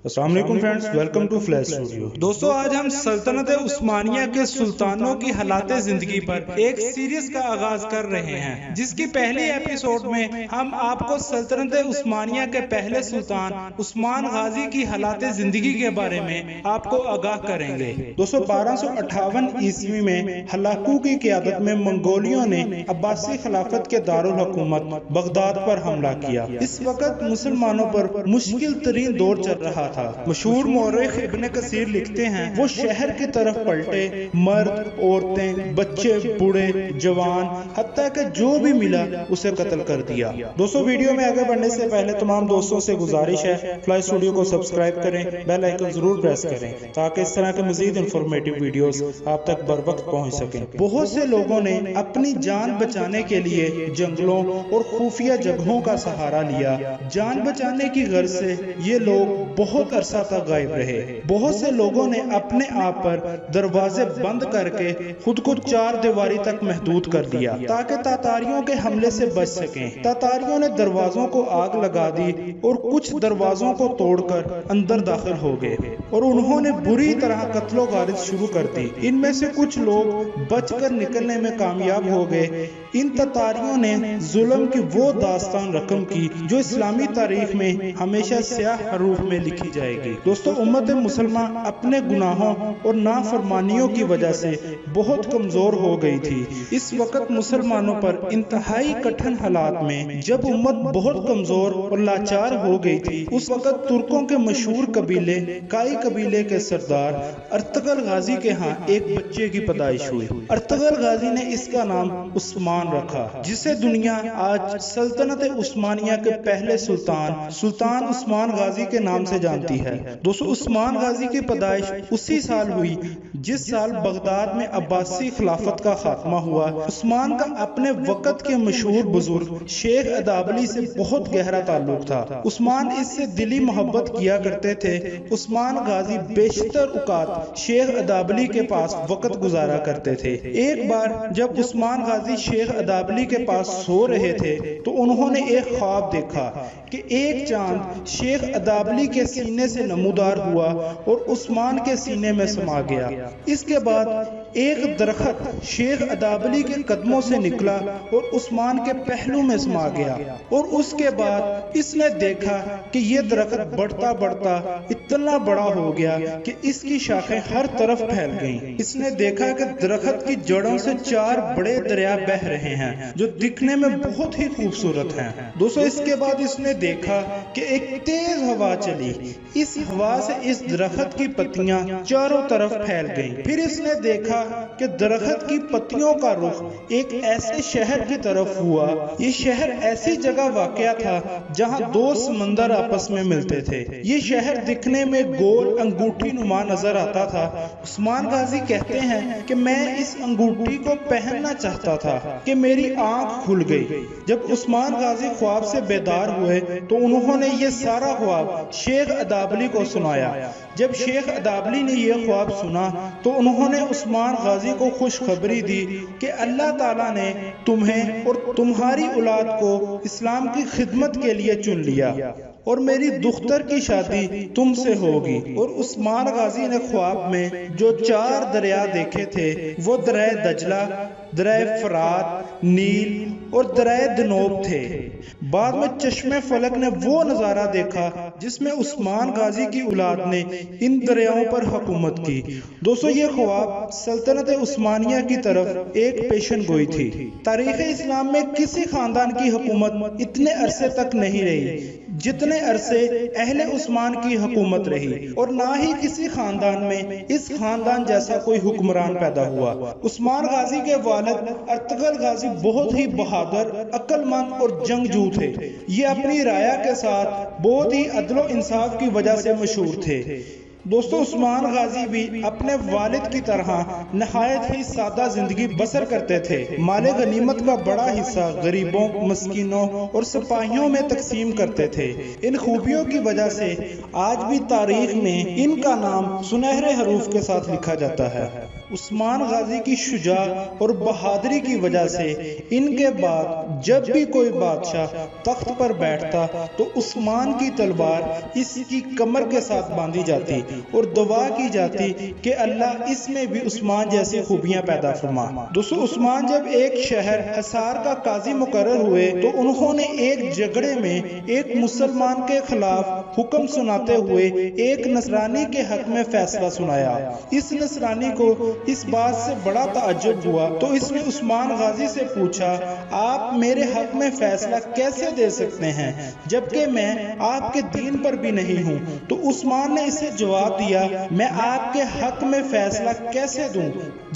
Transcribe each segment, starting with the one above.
السلام علیکم friends, welcome to Flash Studio. دوستو، آج ہم سلطنت عثمانیہ کے سلطانوں کی حالات زندگی پر ایک سیریز کا آغاز کر رہے ہیں، جس کی پہلی ایپیسوڈ میں ہم آپ کو سلطنت عثمانیہ کے پہلے سلطان عثمان غازی کی حالات زندگی کے بارے میں آپ کو آگاہ کریں گے۔ دوستو، 1258 عیسوی میں ہلاکو کی قیادت میں منگولیوں نے عباسی خلافت کے دارالحکومت بغداد پر حملہ کیا۔ اس وقت مسلمانوں پر مشکل ترین دور چل رہا تھا۔ مشہور مورخ ابن کثیر لکھتے ہیں، وہ شہر کی طرف پلٹے، مرد، عورتیں، بچے، بوڑھے، جوان، حتیٰ کہ جو بھی ملا اسے قتل کر دیا۔ دوستو، ویڈیو میں آگے بڑھنے سے پہلے تمام دوستوں سے گزارش ہے، فلاش اسٹوڈیو کو سبسکرائب کریں، بیل آئیکن ضرور پریس کریں تاکہ اس طرح کے مزید انفارمیٹیو ویڈیوز آپ تک بر وقت پہنچ سکیں۔ بہت سے لوگوں نے اپنی جان بچانے کے لیے جنگلوں اور خفیہ جگہوں کا سہارا لیا۔ جان بچانے کی غرض سے یہ لوگ بہت عرصہ تک غائب رہے۔ بہت سے لوگوں نے اپنے آپ پر دروازے بند کر کے خود کو چار دیواری تک محدود کر دیا تاکہ تاتاریوں کے حملے سے بچ سکیں۔ تاتاریوں نے دروازوں کو آگ لگا دی اور کچھ دروازوں کو توڑ کر اندر داخل ہو گئے اور انہوں نے بری طرح قتل و غارت شروع کر دی۔ ان میں سے کچھ لوگ بچ کر نکلنے میں کامیاب ہو گئے۔ ان تاتاریوں نے ظلم کی وہ داستان رقم کی جو اسلامی تاریخ میں ہمیشہ سیاہ حروف میں لکھی جائے گی۔ دوستو، امت مسلمہ اپنے گناہوں اور نافرمانیوں کی وجہ سے بہت کمزور ہو گئی تھی۔ اس وقت مسلمانوں پر انتہائی کٹھن حالات میں جب امت بہت کمزور اور لاچار ہو گئی تھی، اس وقت ترکوں کے مشہور قبیلے کائی قبیلے کے سردار ارطغرل غازی کے ہاں ایک بچے کی پیدائش ہوئی۔ ارطغرل غازی نے اس کا نام عثمان رکھا، جسے دنیا آج سلطنت عثمانیہ کے پہلے سلطان عثمان غازی کے نام سے جانتی ہے۔ دوستو، عثمان غازی کی پیدائش اسی سال ہوئی جس سال بغداد میں عباسی خلافت کا خاتمہ ہوا۔ عثمان کا اپنے وقت کے مشہور بزرگ شیخ ادابلی سے بہت گہرا تعلق تھا۔ عثمان اس سے دلی محبت کیا کرتے تھے۔ عثمان غازی بیشتر اوقات شیخ ادابلی کے پاس وقت گزارا کرتے تھے۔ ایک بار جب عثمان غازی شیخ ادابلی کے پاس سو رہے تھے تو انہوں نے ایک خواب دیکھا کہ ایک چاند شیخ ادابلی کے سینے سے نمودار ہوا اور عثمان کے سینے میں سما گیا۔ اس کے بعد ایک درخت شیخ ادابلی کے قدموں سے نکلا اور عثمان کے پہلو میں سما گیا، اور اس کے بعد اس نے دیکھا کہ یہ درخت بڑھتا بڑھتا اتنا بڑا ہو گیا کہ اس کی شاخیں ہر طرف پھیل گئیں۔ اس نے دیکھا کہ درخت کی جڑوں سے چار بڑے دریا بہہ رہے ہیں جو دکھنے میں بہت ہی خوبصورت ہیں۔ دوستو، اس کے بعد اس نے دیکھا کہ ایک تیز ہوا چلی۔ اس ہوا سے اس درخت کی پتیاں چاروں طرف پھیل گئیں۔ پھر اس نے دیکھا کہ درخت کی پتیوں کا رخ ایک ایسے شہر کی طرف ہوا۔ یہ شہر ایسی جگہ واقع تھا جہاں دو سمندر آپس میں ملتے تھے۔ یہ شہر دکھنے میں گول انگوٹھی نما نظر آتا تھا۔ عثمان غازی کہتے ہیں کہ میں اس انگوٹھی کو پہننا چاہتا تھا کہ میری آنکھ کھل گئی۔ جب عثمان غازی خواب سے بیدار ہوئے تو انہوں نے یہ سارا خواب شیخ ادابلی کو سنایا۔ جب شیخ ادابلی نے یہ خواب سنا تو انہوں نے عثمان غازی کو خوشخبری دی کہ اللہ تعالیٰ نے تمہیں اور تمہاری اولاد کو اسلام کی خدمت کے لیے چن لیا اور میری دختر کی شادی تم سے ہوگی۔ اور عثمان غازی نے خواب میں جو چار دریا دیکھے تھے وہ دریائے دجلہ، دریائے فرات، نیل اور دریائے دنوب تھے۔ بعد میں چشم فلک نے وہ نظارہ دیکھا جس میں عثمان غازی کی اولاد نے ان دریاؤں پر حکومت کی۔ دوستو، یہ خواب سلطنت عثمانیہ کی طرف ایک پیشن گوئی تھی۔ تاریخ اسلام میں کسی خاندان کی حکومت اتنے عرصے تک نہیں رہی جتنے عرصے اہل عثمان کی حکومت رہی، اور نہ ہی کسی خاندان میں اس خاندان جیسا کوئی حکمران پیدا ہوا۔ عثمان غازی کے والد ارطغرل غازی بہت ہی بہادر، عقل مند اور جنگجو تھے۔ یہ اپنی رعایا کے ساتھ بہت ہی عدل و انصاف کی وجہ سے مشہور تھے۔ دوستو عثمان غازی بھی اپنے والد کی طرح نہایت ہی سادہ زندگی بسر کرتے تھے۔ مال غنیمت کا بڑا حصہ غریبوں، مسکینوں اور سپاہیوں میں تقسیم کرتے تھے۔ ان خوبیوں کی وجہ سے آج بھی تاریخ میں ان کا نام سنہرے حروف کے ساتھ لکھا جاتا ہے۔ عثمان غازی کی شجاع اور بہادری کی وجہ سے ان کے بعد جب بھی کوئی بادشاہ تخت پر بیٹھتا تو عثمان کی تلوار اس کی کمر کے ساتھ باندھی جاتی اور دعا کی جاتی کہ اللہ اس میں بھی عثمان جیسی خوبیاں پیدا فرما۔ دوستو عثمان جب ایک شہر حصار کا قاضی مقرر ہوئے تو انہوں نے ایک جھگڑے میں ایک مسلمان کے خلاف حکم سناتے ہوئے ایک نصرانی کے حق میں فیصلہ سنایا۔ اس نصرانی کو اس بات سے بڑا تعجب ہوا تو اس نے عثمان غازی سے پوچھا، آپ میرے حق میں فیصلہ کیسے دے سکتے ہیں جبکہ میں آپ کے دین پر بھی نہیں ہوں؟ تو عثمان نے اسے جواب دیا، میں آپ کے حق میں فیصلہ کیسے دوں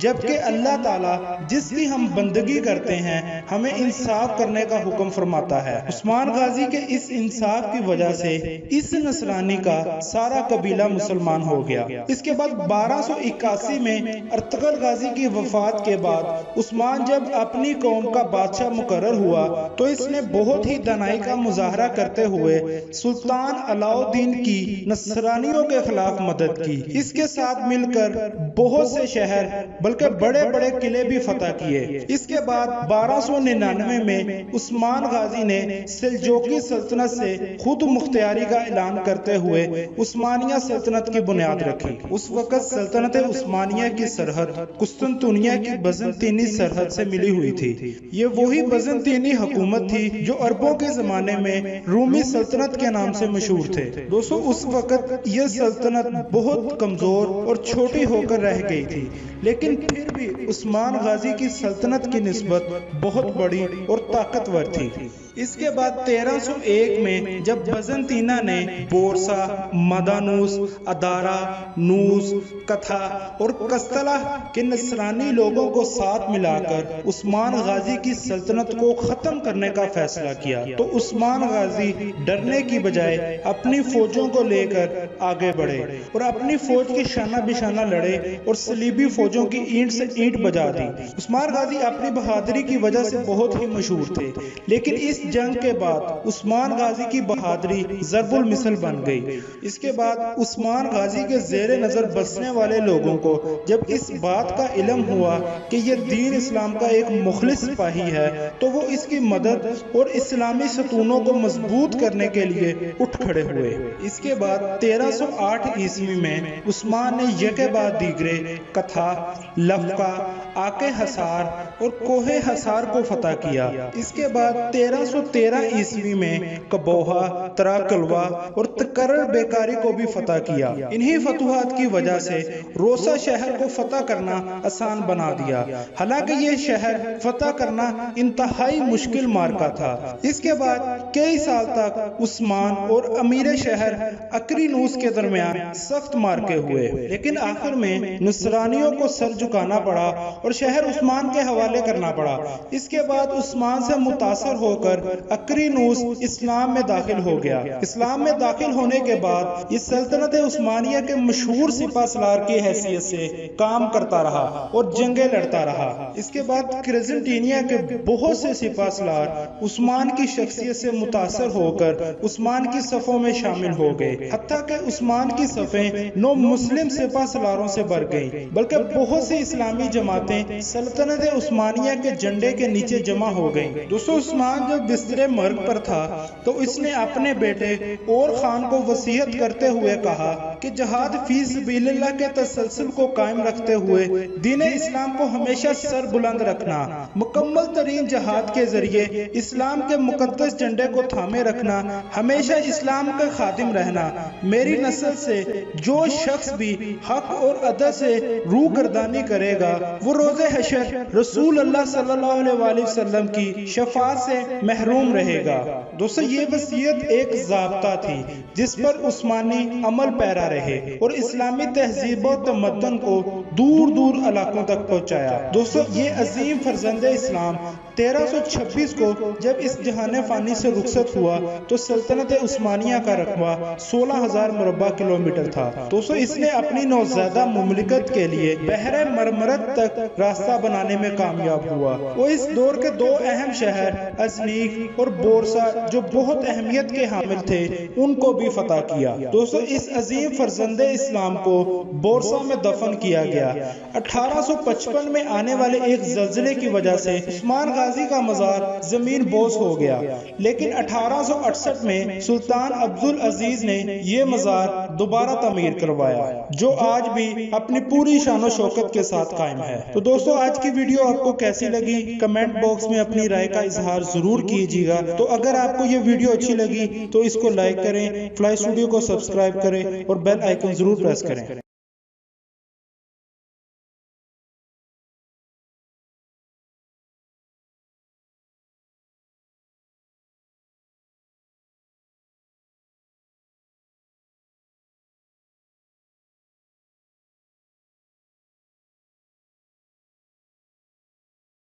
جبکہ اللہ تعالیٰ جس کی ہم بندگی کرتے ہیں ہمیں انصاف کرنے کا حکم فرماتا ہے۔ عثمان غازی کے اس انصاف کی وجہ سے اس نصرانی کا سارا قبیلہ مسلمان ہو گیا۔ اس کے بعد 1281 میں ارطغرل غازی کی وفات کے بعد عثمان جب اپنی قوم کا بادشاہ مقرر ہوا تو اس نے بہت ہی دانائی کا مظاہرہ کرتے ہوئے سلطان علاء الدین کی نصرانیوں کے خلاف مدد کی۔ اس کے ساتھ مل کر بہت سے شہر بلکہ بڑے بڑے قلعے بھی فتح کیے۔ اس کے بعد 1299 میں عثمان غازی نے سلجوقی سلطنت سے خود مختاری کا اعلان کرتے ہوئے عثمانیہ سلطنت کی بنیاد رکھی۔ اس وقت سلطنت عثمانیہ کی سرحد قسطنطنیہ کی بزنطینی سرحد سے ملی ہوئی تھی۔ یہ وہی بزنطینی حکومت تھی جو عربوں کے زمانے میں رومی سلطنت کے نام سے مشہور تھے۔ دوستو اس وقت یہ سلطنت بہت کمزور اور چھوٹی ہو کر رہ گئی تھی، لیکن پھر بھی عثمان غازی کی سلطنت کی نسبت بہت بڑی اور طاقتور تھی۔ اس کے بعد 1301 میں جب بزنطینہ نے بورسا، مدانوس، ادارا، نوس، کتھا اور قسطلہ کے نصرانی لوگوں کو ساتھ ملا کر عثمان غازی کی سلطنت کو ختم کرنے کا فیصلہ کیا تو عثمان غازی ڈرنے کی بجائے اپنی فوجوں کو لے کر آگے بڑھے اور اپنی فوج کی شانہ بشانہ لڑے اور صلیبی فوجوں کی اینٹ سے اینٹ بجا دی۔ عثمان غازی اپنی بہادری کی وجہ سے بہت ہی مشہور تھے، لیکن اس جنگ کے بعد عثمان غازی کی بہادری ضرب المثل بن گئی۔ اس کے بعد عثمان غازی کے زیر نظر بسنے والے لوگوں کو جب اس بات کا علم ہوا کہ یہ دین اسلام کا ایک مخلص سپاہی ہے تو وہ اس کی مدد اور اسلامی ستونوں کو مضبوط کرنے کے لیے اٹھ کھڑے ہوئے۔ اس کے بعد 1308 عیسوی میں عثمان نے یکے بعد دیگرے کتھا، لفقہ، آکے حصار اور کوہ حصار کو فتح کیا۔ اس کے بعد 1313 عیسوی میں کبوہا، تراکلوا اور تکرر بیکاری کو بھی فتح کیا۔ انہی فتوحات کی وجہ سے روسا شہر کو فتح کرنا آسان بنا دیا، حالانکہ یہ شہر فتح کرنا انتہائی مشکل مارکا تھا۔ اس کے بعد کئی سال تک عثمان اور امیر شہر اکرینوس کے درمیان سخت مارکے ہوئے، لیکن آخر میں نصرانیوں کو سر جھکانا پڑا اور شہر عثمان کے حوالے کرنا پڑا۔ اس کے بعد عثمان سے متاثر ہو کر اکرینوس اسلام میں داخل ہو گیا۔ اسلام میں داخل ہونے کے بعد یہ سلطنت عثمانیہ کے مشہور سپہ سالار کی حیثیت سے کام کرتا رہا اور جنگیں لڑتا رہا۔ اس کے بعد قسطنطنیہ کے بہت سے سپہ سالار عثمان کی شخصیت سے متاثر ہو کر عثمان کی صفوں میں شامل ہو گئے، حتیٰ کہ عثمان کی صفیں نو مسلم سپہ سالاروں سے بھر گئیں، بلکہ بہت سی اسلامی جماعتیں سلطنت عثمانیہ کے جھنڈے کے نیچے جمع ہو گئیں۔ دوستو عثمان جب بستر مرگ پر تھا تو اس نے اپنے بیٹے اور خان کو وصیت کرتے ہوئے کہا کہ جہاد فی سبیل اللہ کے تسلسل کو قائم رکھتے ہوئے دین اسلام کو ہمیشہ سر بلند رکھنا، مکمل ترین جہاد کے ذریعے اسلام کے مقدس جھنڈے کو تھامے رکھنا، ہمیشہ اسلام کا خادم رہنا۔ میری نسل سے جو شخص بھی حق اور عدل سے روگردانی کرے گا وہ روز حشر رسول اللہ صلی اللہ علیہ وسلم کی شفاعت سے محروم رہے گا۔ دوستو یہ وصیت ایک ضابطہ تھی جس پر عثمانی عمل پیرا رہے اور اسلامی تہذیب و تمدن کو دور دور علاقوں تک پہنچایا۔ دوستو یہ عظیم فرزند اسلام 1326 کو جب اس جہان فانی سے رخصت ہوا تو سلطنت عثمانیہ کا رقبہ 16,000 مربع کلومیٹر تھا۔ دوستو اس نے اپنی نوزائیدہ مملکت کے لیے بحر مرمرت تک راستہ بنانے میں کامیاب ہوا۔ وہ اس دور کے دو اہم شہر ازنیک اور بورسا جو بہت اہمیت کے حامل تھے ان کو بھی فتح کیا۔ دوستو اس عظیم فرزند اسلام کو بورسا میں دفن کیا گیا۔ 1855 میں آنے والے ایک زلزلے کی وجہ سے عثمان غازی کا مزار زمین بوس ہو گیا، لیکن 1868 میں سلطان عبدالعزیز نے یہ مزار دوبارہ تعمیر کروایا جو آج بھی اپنی پوری شان و شوکت کے ساتھ قائم ہے۔ تو دوستو آج کی ویڈیو آپ کو کیسی لگی کمنٹ باکس میں اپنی رائے کا اظہار ضرور کیجیے گا۔ تو اگر آپ کو یہ ویڈیو اچھی لگی تو اس کو لائک کریں، فلائی اسٹوڈیو کو سبسکرائب کریں اور بیل آئیکن ضرور پریس کریں۔